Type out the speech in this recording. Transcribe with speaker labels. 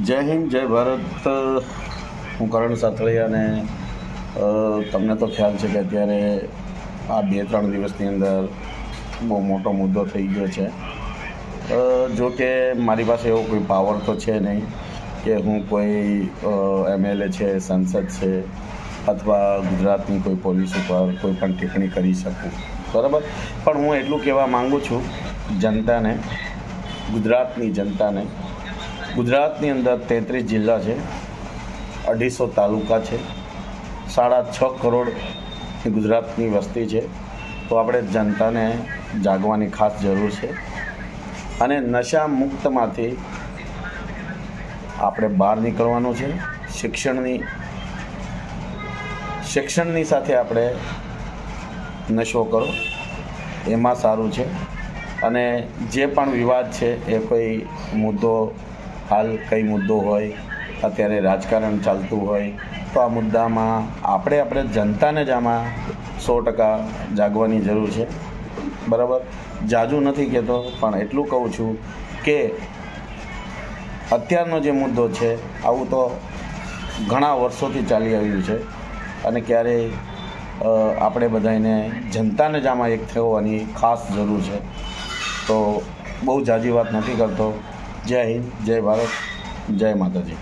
Speaker 1: જય હિન્દ જય ભારત। હું કરણ સાથળિયા અને તમને તો ખ્યાલ છે કે અત્યારે આ 2-3 દિવસની અંદર બહુ મોટો મુદ્દો થઈ ગયો છે। જો કે મારી પાસે એવો કોઈ પાવર તો છે નહીં કે હું કોઈ એમએલએ છે, સંસદ છે અથવા ગુજરાતની કોઈ પોલીસ ઉપર કોઈ પણ ટિપ્પણી કરી શકું, બરાબર। પણ હું એટલું કહેવા માગું છું જનતાને, ગુજરાતની જનતાને, ગુજરાતની અંદર 33 જિલ્લા છે, 250 તાલુકા છે, 6.5 કરોડ ગુજરાતની વસ્તી છે। તો આપણે જનતાને જાગવાની ખાસ જરૂર છે અને નશા મુક્તમાંથી આપણે બહાર નીકળવાનું છે। શિક્ષણની સાથે આપણે નશો કરો એમાં સારું છે। અને જે પણ વિવાદ છે એ કોઈ મુદ્દો, હાલ કઈ મુદ્દો હોય, અત્યારે રાજકારણ ચાલતું હોય તો આ મુદ્દામાં આપણે જનતાને જ આમાં 100% જાગવાની જરૂર છે, બરાબર। જાજુ નથી કહેતો પણ એટલું કહું છું કે અત્યારનો જે મુદ્દો છે આવું તો ઘણા વર્ષોથી ચાલી આવ્યું છે અને ક્યારેય આપણે બધાને જનતાને જ આમાં એક થવાની ખાસ જરૂર છે। તો બહુ જાજી વાત નથી કરતો। જય હિન્દ, જય ભારત, જય માતાજી।